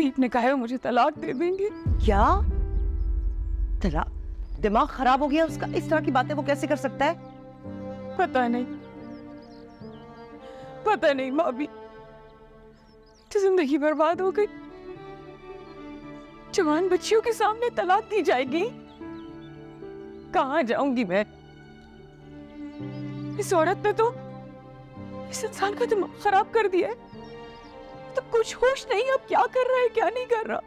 हबीब ने कहा है वो मुझे तलाक दे देंगे। क्या? तलाक? दिमाग खराब हो गया उसका? इस तरह की बातें वो कैसे कर सकता है? पता नहीं भाभी, तो जिंदगी बर्बाद हो गई। जवान बच्चियों के सामने तलाक दी जाएगी, कहाँ जाऊंगी मैं? इस औरत ने तो इस इंसान का दिमाग खराब कर दिया है। तो कुछ होश नहीं अब क्या कर रहा है क्या नहीं कर रहा।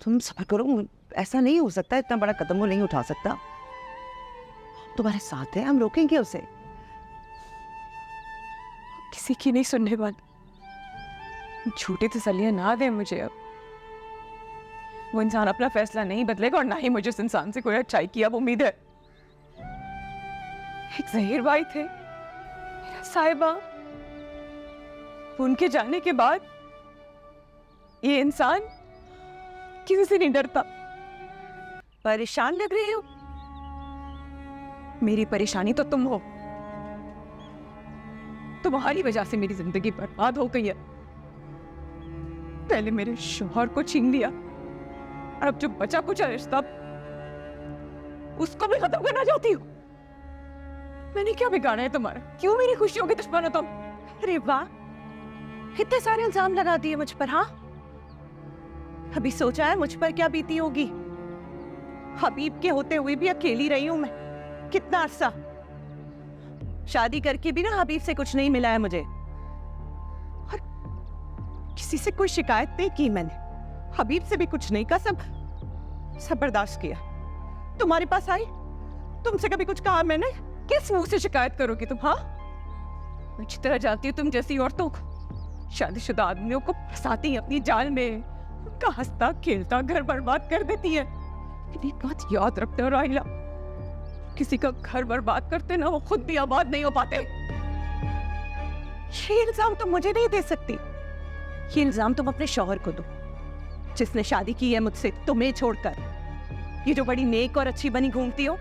तुम सब्र करो, ऐसा नहीं हो सकता, इतना बड़ा कदम वो नहीं उठा सकता। हम तुम्हारे साथ हैं, हम रोकेंगे उसे। किसी की नहीं सुनने वाली, झूठी तसल्लियां ना दे मुझे अब। वो इंसान अपना फैसला नहीं बदलेगा और ना ही मुझे उस इंसान से कोई अच्छाई की अब उम्मीद है। एक ज़हीर भाई थे, मेरा साहिबा, उनके जाने के बाद ये इंसान किसी से नहीं डरता। परेशान लग रही हो? मेरी परेशानी तो तुम हो। तुम्हारी वजह से मेरी जिंदगी बर्बाद हो गई है। पहले मेरे शौहर को छीन लिया और अब जो बचा कुचा रिश्ता उसको भी खत्म करना चाहती हूँ। मैंने क्या बिगाड़ा है तुम्हारा? क्यों मेरी खुशियों के दुश्मन हो तुम? अरे वाह, इतने सारे इल्जाम लगा दिए मुझ पर। हाँ, अभी सोचा है मुझ पर क्या बीती होगी? हबीब के होते हुए भी अकेली रही हूं मैं कितना अरसा। शादी करके भी ना हबीब से कुछ नहीं मिला है मुझे, और किसी से कोई शिकायत नहीं की मैंने। हबीब से भी कुछ नहीं कहा, सब बर्दाश्त किया। तुम्हारे पास आई, तुमसे कभी कुछ कहा मैंने? किस मुंह से शिकायत करोगी तुम? हाँ, मैं अच्छी तरह जानती हूँ तुम जैसी औरतों को, शादीशुदा आदमियों को फंसाती है अपनी जाल में, उनका हंसता खेलता घर बर्बाद कर देती है। लेकिन एक बात याद रखते हो राहिला, किसी का घर बर्बाद करते ना वो खुद भी आबाद नहीं हो पाते। ये इल्जाम तुम मुझे नहीं दे सकती। ये इल्जाम तुम अपने शौहर को दो, जिसने शादी की है मुझसे तुम्हें छोड़कर। ये जो बड़ी नेक और अच्छी बनी घूमती हो,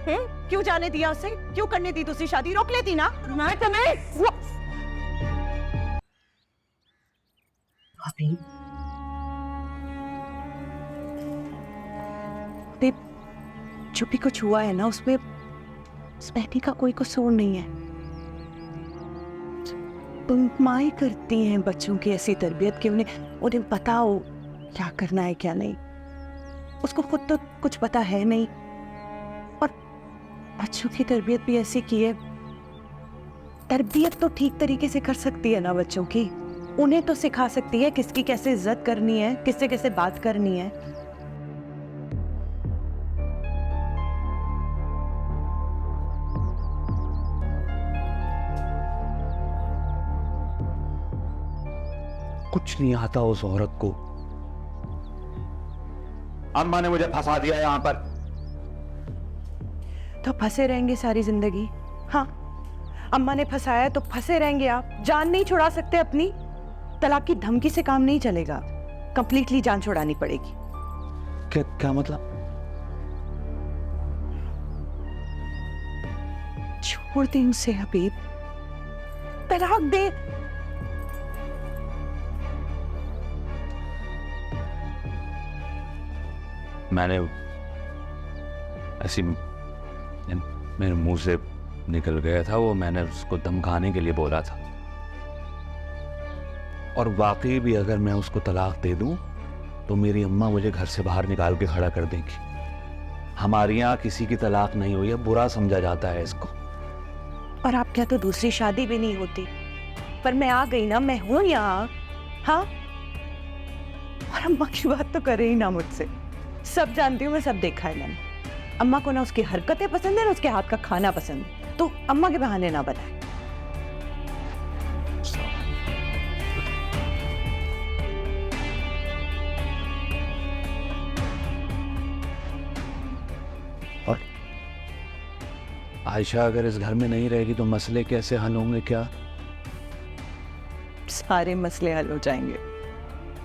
क्यों जाने दिया उसे? क्यों करने दी दूसरी शादी? रोक लेती ना। मैं तुम्हें अभी जो भी कुछ हुआ है ना, उसमें स्मैटी का कोई कसूर नहीं है। तुम माँ करती हैं बच्चों की ऐसी तरबियत कि उन्हें पता हो क्या करना है क्या नहीं। उसको खुद तो कुछ पता है नहीं, और बच्चों की तरबियत भी ऐसी की है। तरबियत तो ठीक तरीके से कर सकती है ना बच्चों की, उन्हें तो सिखा सकती है किसकी कैसे इज्जत करनी है, किससे कैसे बात करनी है। कुछ नहीं आता उस औरत को। अम्मा ने मुझे फंसा दिया यहाँ पर। तो फंसे रहेंगे सारी जिंदगी। हाँ, अम्मा ने फंसाया तो फंसे रहेंगे आप। जान नहीं छुड़ा सकते अपनी। तलाक की धमकी से काम नहीं चलेगा, कंप्लीटली जान छुड़ानी पड़ेगी। क्या मतलब? छोड़ दे उसे हबीब, तलाक दे। मैंने ऐसी मेरे मुंह से निकल गया था वो, मैंने उसको धमकाने के लिए बोला था। और वाकई भी अगर मैं उसको तलाक दे दूं तो मेरी अम्मा मुझे घर से बाहर निकाल के खड़ा कर देंगी। हमारे यहाँ किसी की तलाक नहीं हुई है, बुरा समझा जाता है इसको। और आप क्या तो दूसरी शादी भी नहीं होती, पर मैं आ गई ना, मैं हूं यहाँ। हाँ, और अम्मा की बात तो करे ही ना मुझसे। सब जानती हूँ मैं, सब देखा है मैंने। अम्मा को ना उसकी हरकतें पसंद है ना उसके हाथ का खाना पसंद है, तो अम्मा के बहाने ना बनाए। और आयशा अगर इस घर में नहीं रहेगी तो मसले कैसे हल होंगे? क्या सारे मसले हल हो जाएंगे।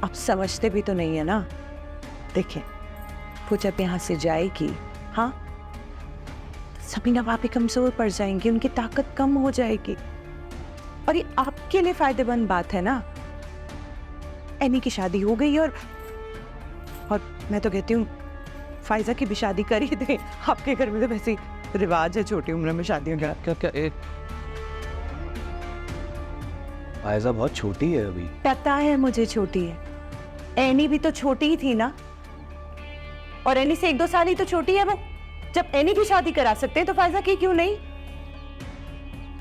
आप समझते भी तो नहीं है ना। देखिए, वो जब यहाँ से जाएगी, हाँ, सबीना भाभी कमजोर पड़ जाएंगी, उनकी ताकत कम हो जाएगी। और ये आपके लिए फायदेमंद बात है ना। एनी की शादी हो गई और मैं तो कहती हूँ फायजा की भी शादी कर ही दे। आपके घर में तो वैसे ही रिवाज है छोटी उम्र में शादियों का। क्या क्या एक फायजा बहुत छोटी है अभी। पता है मुझे छोटी है, एनी भी तो छोटी ही थी ना, और एनी से 1-2 साल ही तो छोटी है वो। जब एनी की शादी करा सकते हैं तो फायजा की क्यों नहीं?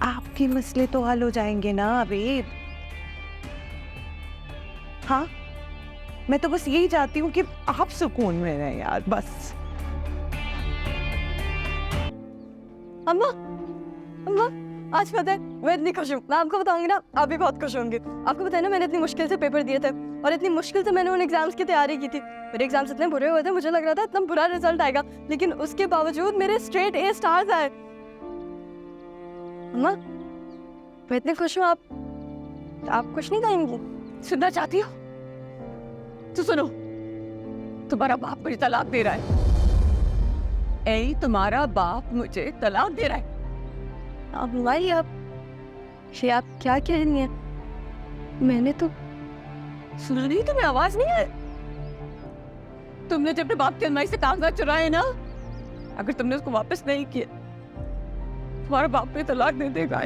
आपके मसले तो हल हो जाएंगे ना अभी। हाँ, मैं तो बस यही चाहती हूँ कि आप सुकून में रहें यार, बस। अम्मा, अम्मा, आज पता है मैं इतनी खुश हूँ। मैं आपको बताऊंगी ना, आप भी बहुत खुश होंगे। आपको पता है ना, मैंने इतनी मुश्किल से पेपर दिए थे और इतनी मुश्किल से मैंने उन एग्जाम्स की तैयारी की थी। मेरे एग्जाम्स इतने बुरे हुए थे, मुझे लग रहा था इतना बुरा रिजल्ट आएगा, लेकिन उसके बावजूद मेरे स्ट्रेट A स्टार्स आए। अम्मा, मैं इतनी खुश हूँ, आप खुश नहीं कहेंगी? सुनना चाहती हो तो सुनो। तुम्हारा बाप मुझे तलाक दे रहा है। ऐ तुम्हारा बाप मुझे तलाक दे रहा है। अब भाई, आप क्या कह रही हैं? मैंने तो सुन नहीं, तुम्हें आवाज नहीं है? तुमने जब अपने बाप की अलमारी से कागजात चुराए ना, अगर तुमने उसको वापस नहीं किया, तुम्हारा बाप मुझे तलाक दे देगा।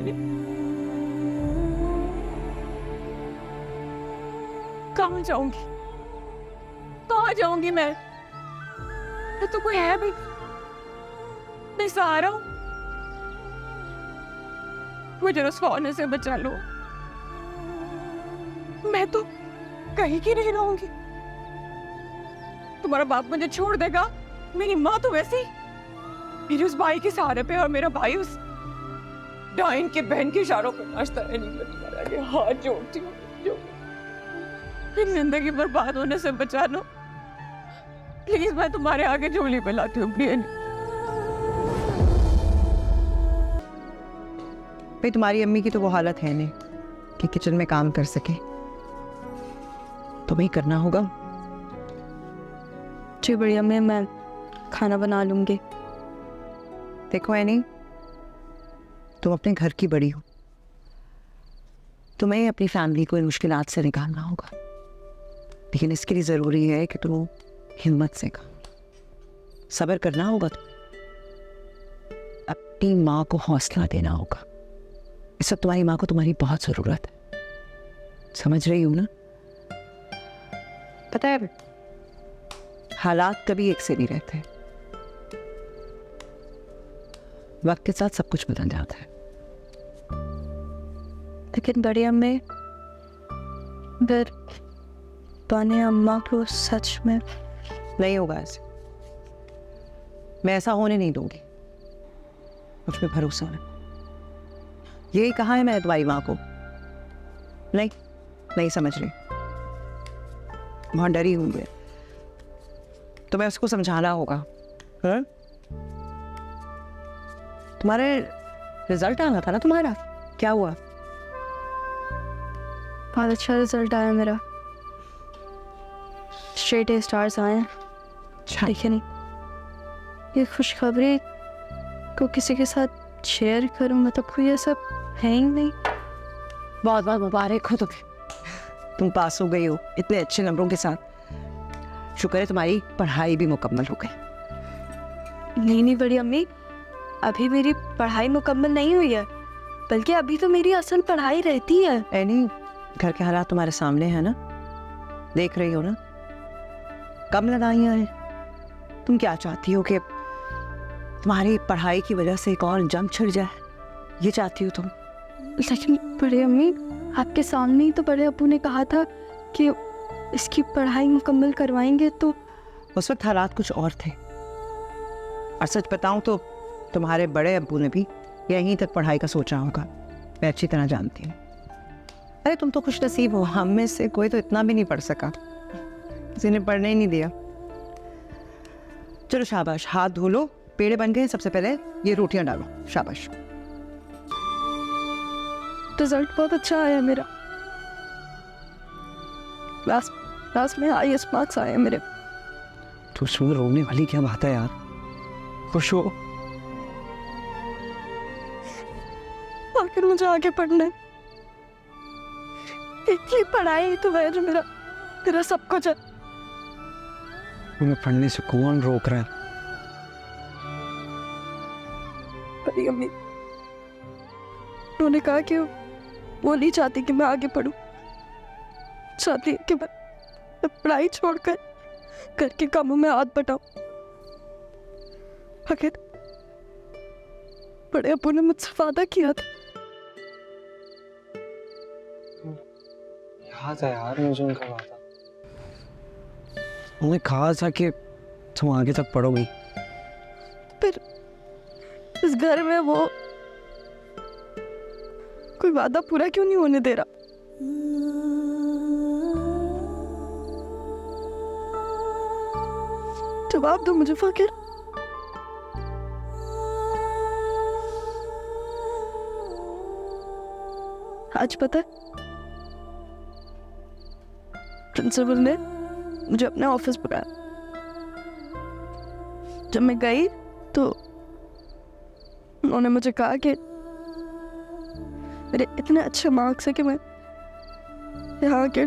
कहाँ जाऊंगी, कहाँ जाऊंगी मैं तो कोई है भी नहीं, सहारा हूं। मुझे रुस्वा होने से बचा लो, मैं तो कहीं की नहीं रहूंगी। तुम्हारा बाप मुझे छोड़ देगा, मेरी माँ तो वैसी मेरे उस भाई के सहारे पे, और मेरा भाई उस डाइन के बहन के इशारों पर नाचता है। नहीं, मैं तुम्हारे आगे हाथ जोड़ती हूँ, जिंदगी बर्बाद होने से बचा लो प्लीज। मैं तुम्हारे आगे झोली पे लाती हूँ प्रिय। भाई तुम्हारी अम्मी की तो वो हालत है नहीं कि किचन में काम कर सके, तुम्हें ही करना होगा। जी बढ़िया, मैं खाना बना लूंगी। देखो एनी, तुम अपने घर की बड़ी हो, तुम्हें अपनी फैमिली को इन मुश्किलात से निकालना होगा, लेकिन इसके लिए ज़रूरी है कि तुम हिम्मत से काम, सब्र करना होगा। अपनी माँ को हौसला देना होगा। इस वक्त तुम्हारी माँ को तुम्हारी बहुत ज़रूरत है, समझ रही हूँ ना? पता है, हालात कभी एक से नहीं रहते, वक्त के साथ सब कुछ बदल जाता है। लेकिन बड़ी अम्मी, फिर पाने अम्मा को सच में नहीं होगा ऐसे, मैं ऐसा होने नहीं दूंगी, मुझ पे भरोसा है। यही कहा है मैंने तुम्हारी माँ को। नहीं समझ रही, बहुत डरी हुई है, तुम्हें उसको समझाना होगा। हाँ? तुम्हारे रिजल्ट आना था ना तुम्हारा, क्या हुआ? बहुत अच्छा रिजल्ट आया मेरा, स्ट्रेट A स्टार्स आए हैं। देखिए नहीं, ये खुशखबरी को किसी के साथ शेयर करूं, मतलब कोई ये सब है ही नहीं। बहुत बहुत मुबारक हो तुम्हें, तुम पास हो गई हो इतने अच्छे नंबरों के साथ। शुक्र है तुम्हारी पढ़ाई भी मुकम्मल हो गई। नहीं बड़ी अम्मी, अभी मेरी पढ़ाई मुकम्मल नहीं हुई है, बल्कि अभी तो मेरी असल पढ़ाई रहती है। एनी, घर के हालात तुम्हारे सामने है ना, देख रही हो ना, कम लड़ाइयाँ हैं। तुम क्या चाहती हो कि तुम्हारी पढ़ाई की वजह से एक और जंग छिड़ जाए? ये चाहती हो तुम? लेकिन बड़े अम्मी, आपके सामने ही तो बड़े अब्बू ने कहा था कि इसकी पढ़ाई मुकम्मल करवाएंगे। तो उस वक्त हालात कुछ और थे, और सच बताऊं तो तुम्हारे बड़े अब्बू ने भी यहीं तक पढ़ाई का सोचा होगा, मैं अच्छी तरह जानती हूँ। अरे तुम तो खुश नसीब हो, हम में से कोई तो इतना भी नहीं पढ़ सका, किसी ने पढ़ने ही नहीं दिया। चलो शाबाश, हाथ धो लो, पेड़े बन गए। सबसे पहले ये रोटियां डालो, शाबाश। रिजल्ट बहुत अच्छा आया मेरा, क्लास में हाईएस्ट मार्क्स आए मेरे। तो उसमें रोने वाली क्या बात है यार, खुश हो। आखिर मुझे आगे पढ़ना है, इतनी पढ़ाई तो है जो मेरा तेरा सब कुछ है। तुम्हें पढ़ने से कौन रोक रहा है? मेरी अम्मी, उन्होंने कहा कि वो नहीं चाहती कि मैं आगे पढूं, चाहती है कि मैं पढ़ाई छोड़कर घर के कामों में हाथ बटाऊं। आखिर बड़े अब्बू ने मुझसे वादा किया था। याद है यार मुझे उनका वादा। उन्होंने कहा था कि तुम आगे तक पढ़ोगी। फिर इस घर में वो कोई वादा पूरा क्यों नहीं होने दे रहा? जवाब दो मुझे फकीर। आज पता है, प्रिंसिपल ने मुझे अपने ऑफिस बुलाया। जब मैं गई तो उन्होंने मुझे कहा कि मेरे इतने अच्छे मार्क्स है कि मैं यहाँ के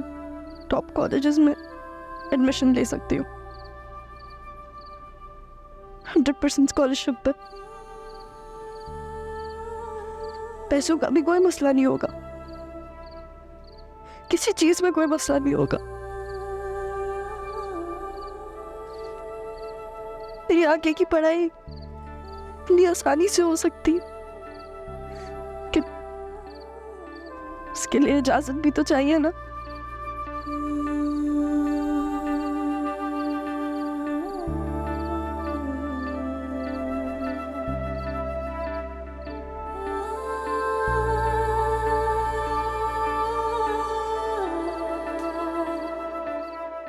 टॉप कॉलेजेस में एडमिशन ले सकती हूँ, 100% स्कॉलरशिप पे। पैसों का भी कोई मसला नहीं होगा, किसी चीज में कोई मसला नहीं होगा। मेरी आगे की पढ़ाई इतनी आसानी से हो सकती है कि उसके लिए इजाजत भी तो चाहिए ना।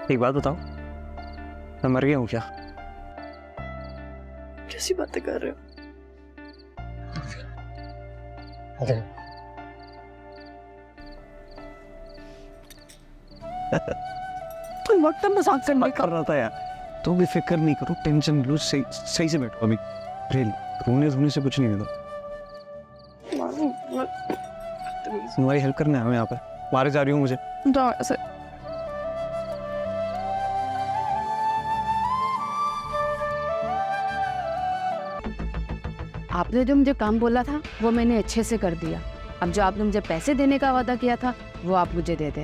एक बात बताओ, मैं मर गया हूँ क्या? कैसी बातें कर रहे हो? कोई वक्त मजाक करने का। कर रहा था यार। तो भी फिक्र नहीं करो, टेंशन लो, सही सही से बैठो अभी। रियली रोने धोने से कुछ नहीं होता। तुम्हारी हेल्प करने आया हूँ यहाँ पर। मारे जा रही हूँ मुझे। जाओ ऐसे। आपने जो मुझे काम बोला था वो मैंने अच्छे से कर दिया। अब जो आपने मुझे पैसे देने का वादा किया था वो आप मुझे दे दें।